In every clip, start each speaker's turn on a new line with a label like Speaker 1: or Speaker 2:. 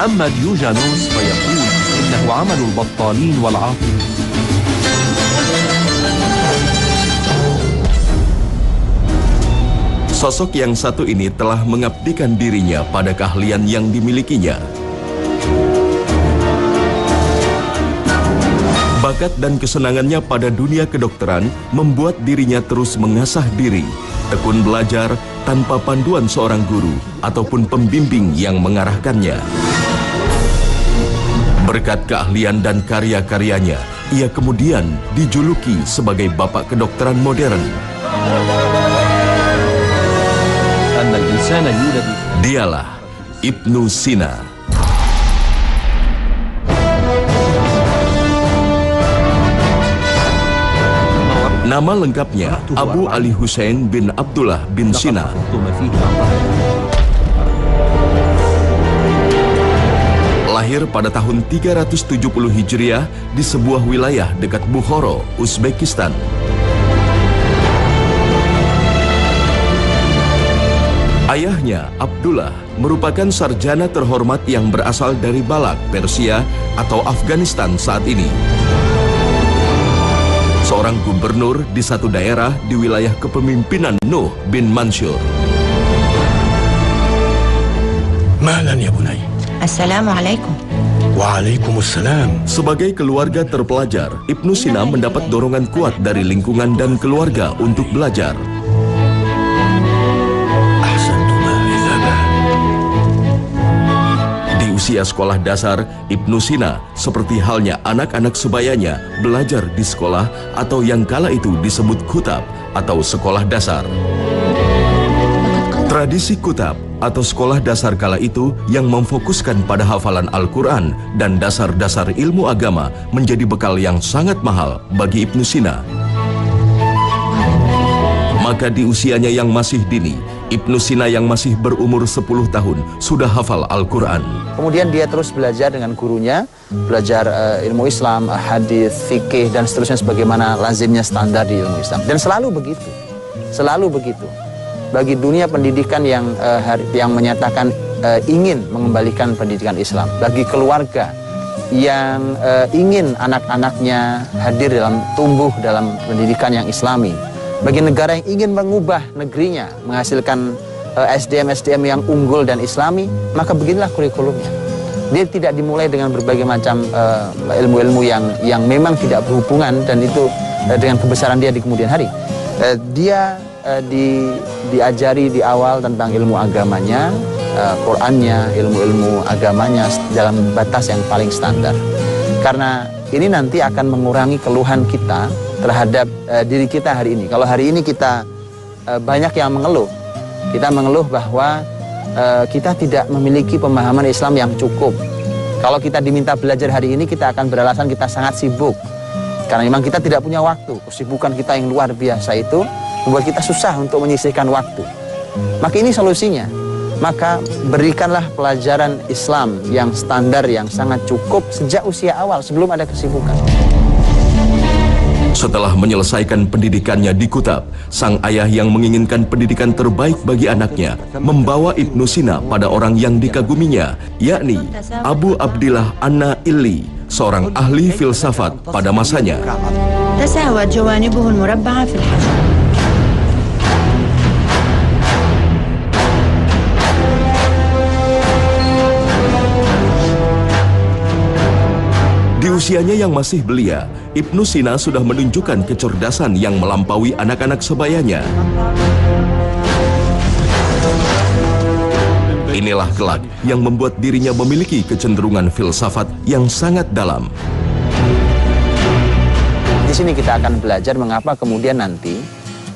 Speaker 1: أما ديوجانوس فيقول إنه عمل البطالين والعاطل.
Speaker 2: Sosok yang satu ini telah mengabdikan dirinya pada keahlian yang dimilikinya. Bakat dan kesenangannya pada dunia kedokteran membuat dirinya terus mengasah diri, tekun belajar tanpa panduan seorang guru ataupun pembimbing yang mengarahkannya. Berkat keahlian dan karya-karyanya, ia kemudian dijuluki sebagai bapak kedokteran modern. Dialah Ibnu Sina. Nama lengkapnya Abu Ali Hussein bin Abdullah bin Sina. Lahir pada tahun 370 Hijriah di sebuah wilayah dekat Bukhara, Uzbekistan. Ayahnya, Abdullah, merupakan sarjana terhormat yang berasal dari Balak, Persia atau Afghanistan saat ini. Seorang gubernur di satu daerah di wilayah kepemimpinan Nuh bin Mansur.
Speaker 3: Mahlan ya bunay.
Speaker 4: Assalamualaikum.
Speaker 3: Waalaikumsalam.
Speaker 2: Sebagai keluarga terpelajar, Ibnu Sina mendapat dorongan kuat dari lingkungan dan keluarga untuk belajar. Usia sekolah dasar, Ibnu Sina seperti halnya anak-anak sebayanya belajar di sekolah atau yang kala itu disebut kutab atau sekolah dasar. Tradisi kutab atau sekolah dasar kala itu yang memfokuskan pada hafalan Al-Quran dan dasar-dasar ilmu agama menjadi bekal yang sangat mahal bagi Ibnu Sina. Maka di usianya yang masih dini, Ibnu Sina yang masih berumur 10 tahun sudah hafal Al-Quran.
Speaker 5: Kemudian dia terus belajar dengan gurunya, belajar ilmu Islam, hadis, fikih, dan seterusnya sebagaimana lazimnya standar di ilmu Islam. Dan selalu begitu, selalu begitu. Bagi dunia pendidikan yang menyatakan ingin mengembalikan pendidikan Islam, bagi keluarga yang ingin anak-anaknya hadir tumbuh dalam pendidikan yang Islami, bagi negara yang ingin mengubah negerinya, menghasilkan SDM-SDM yang unggul dan Islami, maka beginilah kurikulumnya. Dia tidak dimulai dengan berbagai macam ilmu-ilmu yang memang tidak berhubungan dan itu dengan kebesaran dia di kemudian hari. Dia diajari di awal tentang ilmu agamanya, Qur'annya, ilmu-ilmu agamanya dalam batas yang paling standar. Karena ini nanti akan mengurangi keluhan kita terhadap diri kita hari ini. Kalau hari ini kita banyak yang mengeluh, kita mengeluh bahwa kita tidak memiliki pemahaman Islam yang cukup. Kalau kita diminta belajar hari ini, kita akan beralasan kita sangat sibuk. Karena memang kita tidak punya waktu. Kesibukan kita yang luar biasa itu membuat kita susah untuk menyisihkan waktu. Maka ini solusinya. Maka berikanlah pelajaran Islam yang standar, yang sangat cukup sejak usia awal sebelum ada kesibukan.
Speaker 2: Setelah menyelesaikan pendidikannya di Kutab, sang ayah yang menginginkan pendidikan terbaik bagi anaknya membawa Ibnu Sina pada orang yang dikaguminya, yakni Abu Abdillah An-Naili, seorang ahli filsafat pada masanya. Di usianya yang masih belia, Ibnu Sina sudah menunjukkan kecerdasan yang melampaui anak-anak sebayanya. Inilah kelak yang membuat dirinya memiliki kecenderungan filsafat yang sangat dalam.
Speaker 5: Di sini kita akan belajar mengapa kemudian nanti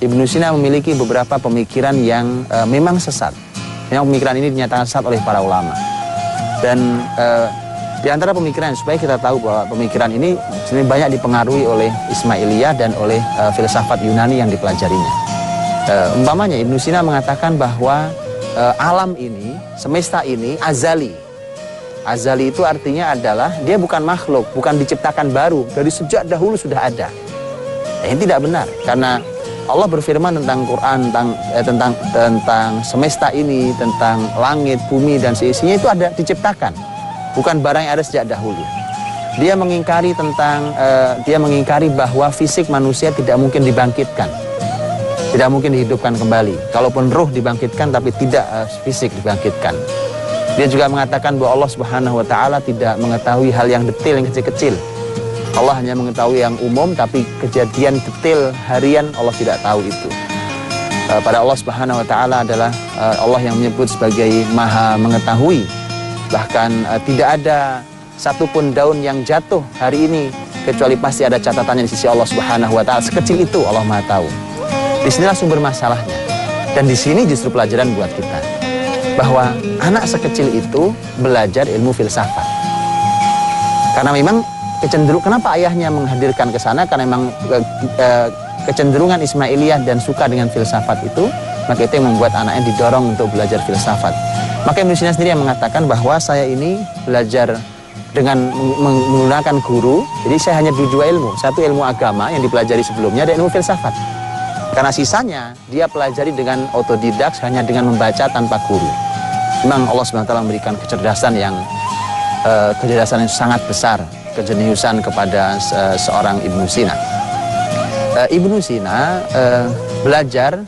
Speaker 5: Ibnu Sina memiliki beberapa pemikiran yang memang sesat. Yang pemikiran ini dinyatakan sesat oleh para ulama. Dan di antara pemikiran, supaya kita tahu bahwa pemikiran ini sebenarnya banyak dipengaruhi oleh Ismailiyah dan oleh filsafat Yunani yang dipelajarinya. Umpamanya Ibnu Sina mengatakan bahwa alam ini, semesta ini azali. Azali itu artinya adalah dia bukan makhluk, bukan diciptakan baru, dari sejak dahulu sudah ada. Ini tidak benar, karena Allah berfirman tentang Quran, tentang semesta ini, tentang langit, bumi dan seisinya itu ada diciptakan. bukan barang yang ada sejak dahulu. Dia mengingkari bahwa fisik manusia tidak mungkin dibangkitkan, tidak mungkin dihidupkan kembali. Kalaupun ruh dibangkitkan, tapi tidak fisik dibangkitkan. Dia juga mengatakan bahwa Allah Subhanahu wa Ta'ala tidak mengetahui hal yang detail, yang kecil-kecil. Allah hanya mengetahui yang umum, tapi kejadian detail harian Allah tidak tahu itu. Pada Allah Subhanahu wa Ta'ala adalah Allah yang menyebut sebagai Maha Mengetahui. Bahkan tidak ada satupun daun yang jatuh hari ini kecuali pasti ada catatannya di sisi Allah Subhanahu wa Ta'ala. Sekecil itu Allah Maha tahu. Disinilah sumber masalahnya. Dan di sini justru pelajaran buat kita bahwa anak sekecil itu belajar ilmu filsafat. Karena memang kenapa ayahnya menghadirkan ke sana? Karena memang kecenderungan Ismailiyah dan suka dengan filsafat itu, maka itu yang membuat anaknya didorong untuk belajar filsafat. Maka Ibnu Sina sendiri yang mengatakan bahwa saya ini belajar dengan menggunakan guru, jadi saya hanya dua ilmu. Satu ilmu agama yang dipelajari sebelumnya, dan ilmu filsafat. Karena sisanya dia pelajari dengan otodidak, hanya dengan membaca tanpa guru. Memang Allah SWT memberikan kecerdasan yang sangat besar, kejeniusan kepada seorang Ibnu Sina. Ibnu Sina belajar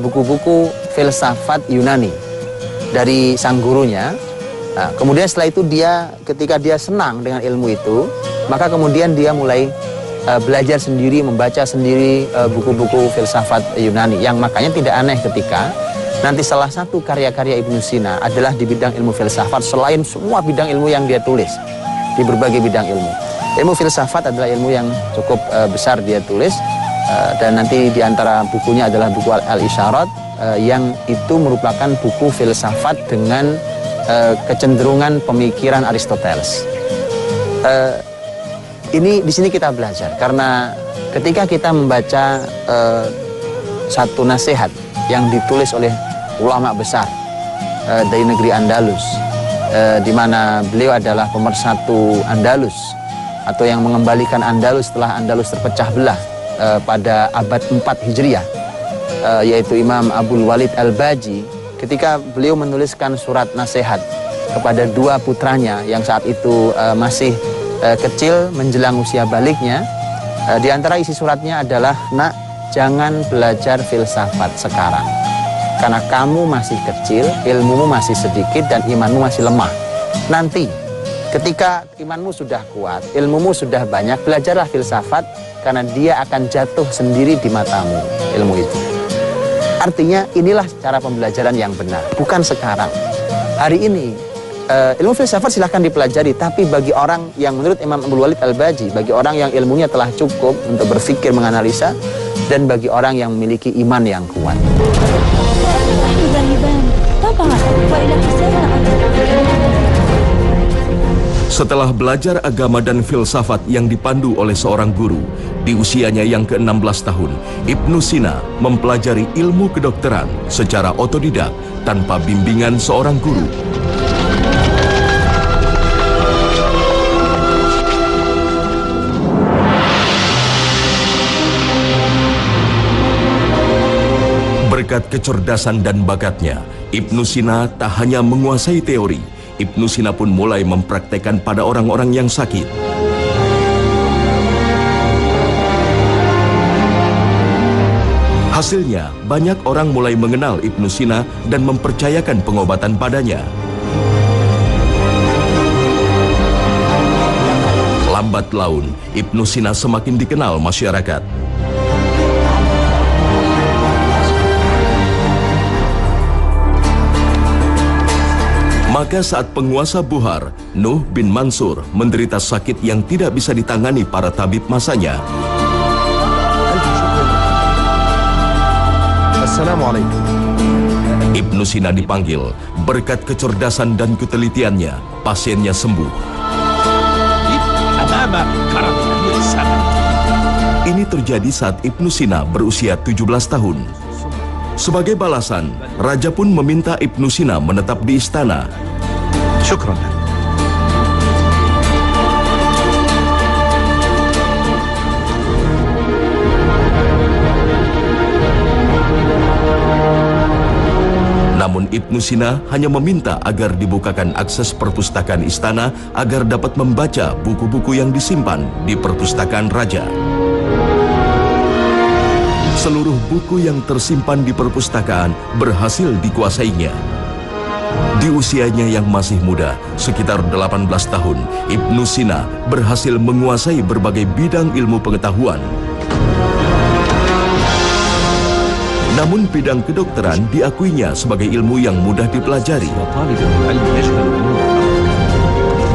Speaker 5: buku-buku filsafat Yunani dari sang gurunya. Nah, kemudian setelah itu ketika dia senang dengan ilmu itu, maka kemudian dia mulai belajar sendiri, membaca sendiri buku-buku filsafat Yunani. Yang makanya tidak aneh ketika nanti salah satu karya-karya Ibnu Sina adalah di bidang ilmu filsafat, selain semua bidang ilmu yang dia tulis di berbagai bidang ilmu. Ilmu filsafat adalah ilmu yang cukup besar dia tulis, dan nanti di antara bukunya adalah buku Al-Isyarat, yang itu merupakan buku filsafat dengan kecenderungan pemikiran Aristoteles. Ini di sini kita belajar karena ketika kita membaca satu nasihat yang ditulis oleh ulama besar dari negeri Andalus, di mana beliau adalah pemersatu Andalus atau yang mengembalikan Andalus setelah Andalus terpecah belah pada abad 4 Hijriah, yaitu Imam Abdul Walid Al-Baji. Ketika beliau menuliskan surat nasihat kepada dua putranya yang saat itu masih kecil menjelang usia baliknya, di antara isi suratnya adalah, "Nak, jangan belajar filsafat sekarang. Karena kamu masih kecil, ilmumu masih sedikit, dan imanmu masih lemah. Nanti ketika imanmu sudah kuat, ilmumu sudah banyak, belajarlah filsafat, karena dia akan jatuh sendiri di matamu, ilmu itu." Artinya inilah cara pembelajaran yang benar, bukan sekarang. Hari ini ilmu filsafat silahkan dipelajari, tapi bagi orang yang menurut Imam Abdul Walid Al-Baji, bagi orang yang ilmunya telah cukup untuk berpikir, menganalisa, dan bagi orang yang memiliki iman yang kuat.
Speaker 2: Setelah belajar agama dan filsafat yang dipandu oleh seorang guru, di usianya yang ke-16 tahun, Ibnu Sina mempelajari ilmu kedokteran secara otodidak tanpa bimbingan seorang guru. Berkat kecerdasan dan bakatnya, Ibnu Sina tak hanya menguasai teori, Ibnu Sina pun mulai mempraktekkan pada orang-orang yang sakit. Hasilnya, banyak orang mulai mengenal Ibnu Sina dan mempercayakan pengobatan padanya. Lambat laun, Ibnu Sina semakin dikenal masyarakat. Maka saat penguasa Buhar, Nuh bin Mansur, menderita sakit yang tidak bisa ditangani para tabib masanya.
Speaker 1: Assalamualaikum.
Speaker 2: Ibnu Sina dipanggil. Berkat kecerdasan dan ketelitiannya, pasiennya sembuh. Ini terjadi saat Ibnu Sina berusia 17 tahun. Sebagai balasan, raja pun meminta Ibnu Sina menetap di istana.
Speaker 1: Syukran.
Speaker 2: Namun dan Ibnu Sina hanya meminta agar dibukakan akses perpustakaan istana agar dapat membaca buku-buku yang disimpan di perpustakaan raja. Seluruh buku yang tersimpan di perpustakaan berhasil dikuasainya. Di usianya yang masih muda, sekitar 18 tahun, Ibnu Sina berhasil menguasai berbagai bidang ilmu pengetahuan. Namun bidang kedokteran diakuinya sebagai ilmu yang mudah dipelajari.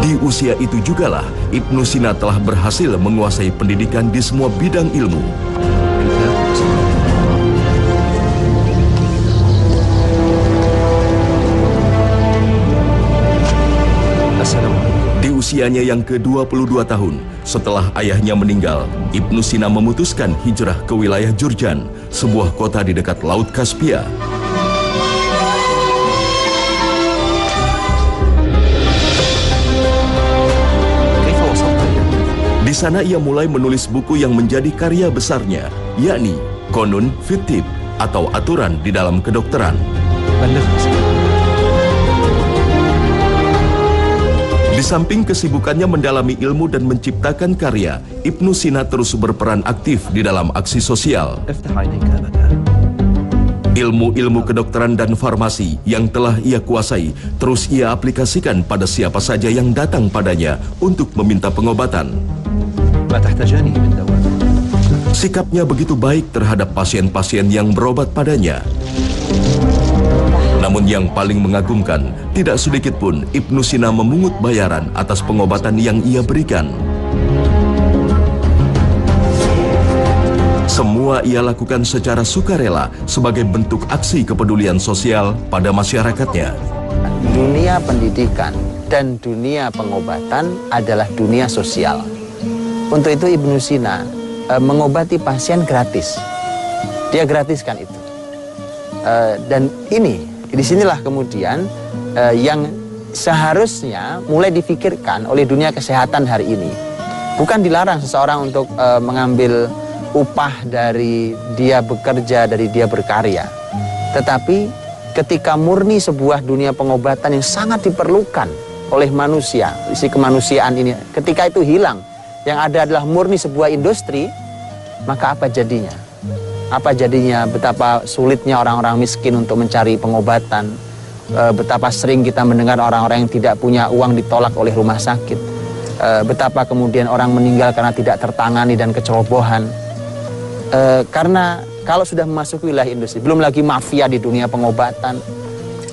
Speaker 2: Di usia itu jugalah Ibnu Sina telah berhasil menguasai pendidikan di semua bidang ilmu. Di usianya yang ke-22 tahun, setelah ayahnya meninggal, Ibnu Sina memutuskan hijrah ke wilayah Jurjan, sebuah kota di dekat Laut Kaspia. Di sana ia mulai menulis buku yang menjadi karya besarnya, yakni Qanun fit Tibb atau aturan di dalam kedokteran. Di samping kesibukannya mendalami ilmu dan menciptakan karya, Ibnu Sina terus berperan aktif di dalam aksi sosial. Ilmu-ilmu kedokteran dan farmasi yang telah ia kuasai, terus ia aplikasikan pada siapa saja yang datang padanya untuk meminta pengobatan. Sikapnya begitu baik terhadap pasien-pasien yang berobat padanya. Namun yang paling mengagumkan, tidak sedikit pun Ibnu Sina memungut bayaran atas pengobatan yang ia berikan. Semua ia lakukan secara sukarela sebagai bentuk aksi kepedulian sosial pada masyarakatnya.
Speaker 5: Dunia pendidikan dan dunia pengobatan adalah dunia sosial. Untuk itu Ibnu Sina mengobati pasien gratis. Dia gratiskan itu. Dan disinilah kemudian yang seharusnya mulai difikirkan oleh dunia kesehatan hari ini. Bukan dilarang seseorang untuk mengambil upah dari dia bekerja, dari dia berkarya. Tetapi ketika murni sebuah dunia pengobatan yang sangat diperlukan oleh manusia, isi kemanusiaan ini, ketika itu hilang, yang ada adalah murni sebuah industri, maka apa jadinya? Apa jadinya? Betapa sulitnya orang-orang miskin untuk mencari pengobatan. Betapa sering kita mendengar orang-orang yang tidak punya uang ditolak oleh rumah sakit. Betapa kemudian orang meninggal karena tidak tertangani dan kecerobohan. Karena kalau sudah memasuki wilayah industri, belum lagi mafia di dunia pengobatan,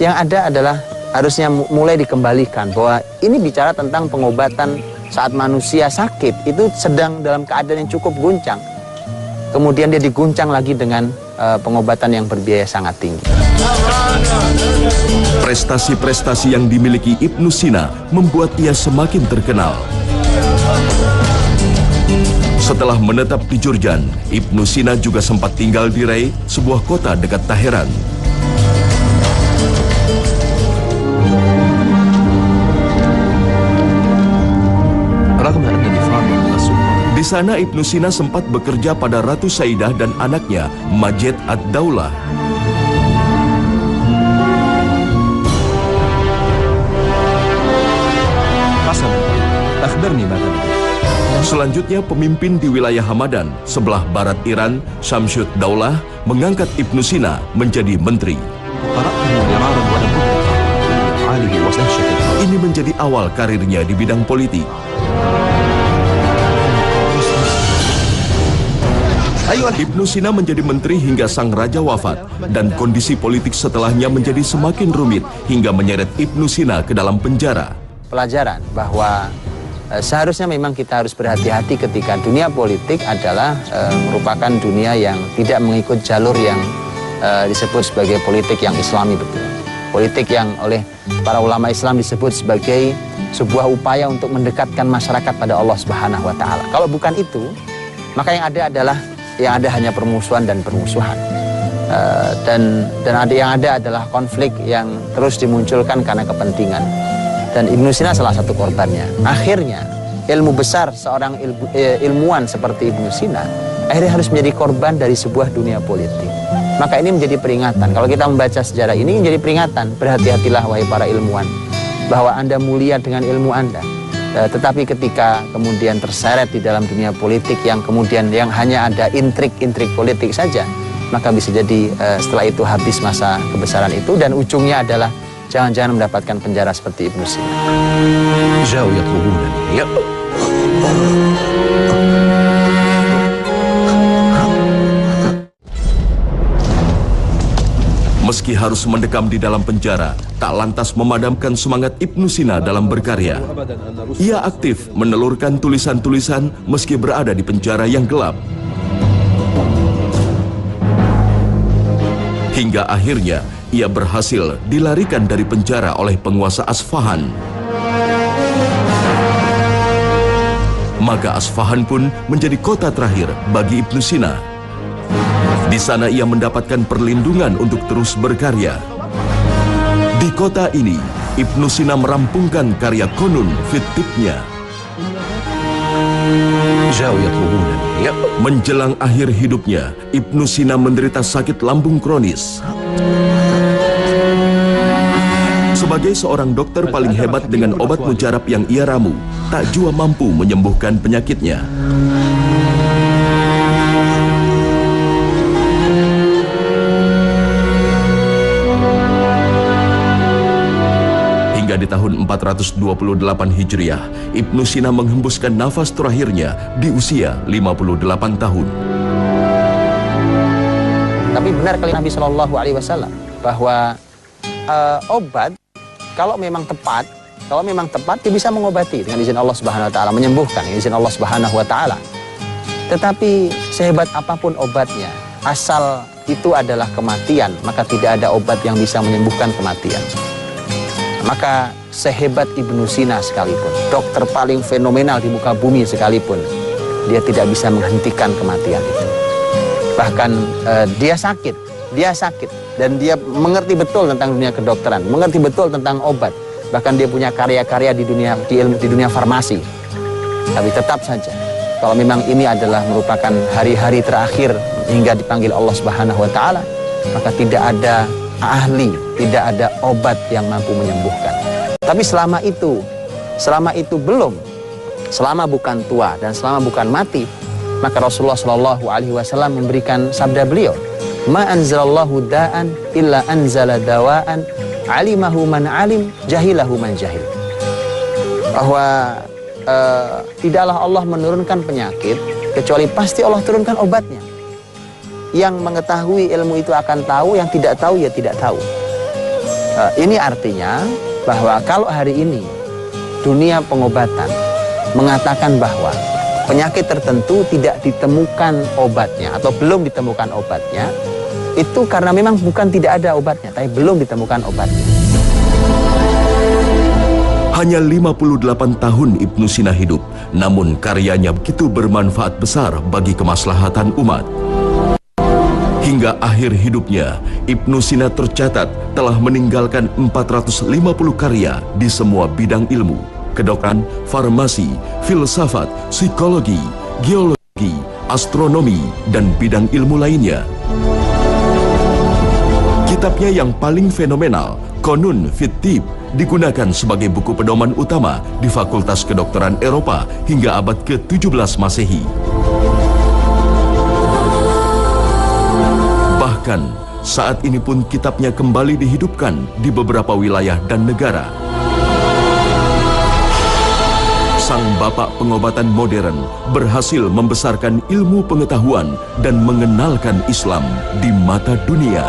Speaker 5: yang ada adalah harusnya mulai dikembalikan bahwa ini bicara tentang pengobatan saat manusia sakit, itu sedang dalam keadaan yang cukup guncang. Kemudian dia diguncang lagi dengan pengobatan yang berbiaya sangat tinggi.
Speaker 2: Prestasi-prestasi yang dimiliki Ibnu Sina membuat ia semakin terkenal. Setelah menetap di Jurjan, Ibnu Sina juga sempat tinggal di Rey, sebuah kota dekat Teheran. Di sana Ibnu Sina sempat bekerja pada Ratu Saidah dan anaknya Majed ad-Daulah. Selanjutnya pemimpin di wilayah Hamadan, sebelah barat Iran, Syamsud Daulah, mengangkat Ibnu Sina menjadi menteri. Ini menjadi awal karirnya di bidang politik. Ibnu Sina menjadi menteri hingga sang raja wafat, dan kondisi politik setelahnya menjadi semakin rumit hingga menyeret Ibnu Sina ke dalam penjara.
Speaker 5: Pelajaran bahwa seharusnya memang kita harus berhati-hati ketika dunia politik adalah merupakan dunia yang tidak mengikut jalur yang disebut sebagai politik yang islami betul. Politik yang oleh para ulama Islam disebut sebagai sebuah upaya untuk mendekatkan masyarakat pada Allah Subhanahu wa Ta'ala. Kalau bukan itu, maka yang ada hanya permusuhan dan permusuhan. Dan yang ada adalah konflik yang terus dimunculkan karena kepentingan. Dan Ibnu Sina salah satu korbannya. Akhirnya ilmu besar seorang ilmuwan seperti Ibnu Sina akhirnya harus menjadi korban dari sebuah dunia politik. Maka ini menjadi peringatan. Kalau kita membaca sejarah ini menjadi peringatan. Berhati-hatilah wahai para ilmuwan, bahwa Anda mulia dengan ilmu Anda. Tetapi ketika kemudian terseret di dalam dunia politik yang kemudian yang hanya ada intrik-intrik politik saja, maka bisa jadi setelah itu habis masa kebesaran itu dan ujungnya adalah jangan-jangan mendapatkan penjara seperti Ibnu Sina.
Speaker 3: جاءوا يطلبونني.
Speaker 2: Meski harus mendekam di dalam penjara, tak lantas memadamkan semangat Ibnu Sina dalam berkarya. Ia aktif menelurkan tulisan-tulisan meski berada di penjara yang gelap. Hingga akhirnya, ia berhasil dilarikan dari penjara oleh penguasa Asfahan. Maka Asfahan pun menjadi kota terakhir bagi Ibnu Sina. Di sana ia mendapatkan perlindungan untuk terus berkarya. Di kota ini, Ibnu Sina merampungkan karya Qanun fit Tibbnya.
Speaker 3: جاءوا يطلبونني.
Speaker 2: Menjelang akhir hidupnya, Ibnu Sina menderita sakit lambung kronis. Sebagai seorang dokter paling hebat dengan obat mujarab yang ia ramu, tak jua mampu menyembuhkan penyakitnya. Hingga di tahun 428 Hijriah, Ibnu Sina menghembuskan nafas terakhirnya di usia 58 tahun.
Speaker 5: Tapi benar kali Nabi Shallallahu Alaihi Wasallam bahwa obat kalau memang tepat dia bisa mengobati dengan izin Allah Subhanahu Wa Taala, menyembuhkan dengan izin Allah Subhanahu Wa Taala. Tetapi sehebat apapun obatnya, asal itu adalah kematian, maka tidak ada obat yang bisa menyembuhkan kematian. Maka sehebat Ibnu Sina sekalipun, dokter paling fenomenal di muka bumi sekalipun, dia tidak bisa menghentikan kematian itu. Bahkan dia sakit dan dia mengerti betul tentang dunia kedokteran, mengerti betul tentang obat. Bahkan dia punya karya-karya di dunia farmasi. Tapi tetap saja, kalau memang ini adalah merupakan hari-hari terakhir hingga dipanggil Allah Subhanahu Wa Taala, maka tidak ada ahli, tidak ada obat yang mampu menyembuhkan. Tapi selama itu belum, selama bukan tua dan selama bukan mati, maka Rasulullah Shallallahu Alaihi Wasallam memberikan sabda beliau, ma anzalallahu da'an illa anzala dawa'an alimahu man alim jahilahu man jahil. Bahwa tidaklah Allah menurunkan penyakit kecuali pasti Allah turunkan obatnya. Yang mengetahui ilmu itu akan tahu, yang tidak tahu ya tidak tahu. Ini artinya bahwa kalau hari ini dunia pengobatan mengatakan bahwa penyakit tertentu tidak ditemukan obatnya atau belum ditemukan obatnya, itu karena memang bukan tidak ada obatnya, tapi belum ditemukan obatnya.
Speaker 2: Hanya 58 tahun Ibnu Sina hidup, namun karyanya begitu bermanfaat besar bagi kemaslahatan umat. Hingga akhir hidupnya, Ibnu Sina tercatat telah meninggalkan 450 karya di semua bidang ilmu, kedokteran, farmasi, filsafat, psikologi, geologi, astronomi, dan bidang ilmu lainnya. Kitabnya yang paling fenomenal, Qanun fit Tibb, digunakan sebagai buku pedoman utama di Fakultas Kedokteran Eropa hingga abad ke-17 Masehi. Bahkan, saat ini pun kitabnya kembali dihidupkan di beberapa wilayah dan negara. Sang bapak pengobatan modern berhasil membesarkan ilmu pengetahuan dan mengenalkan Islam di mata dunia.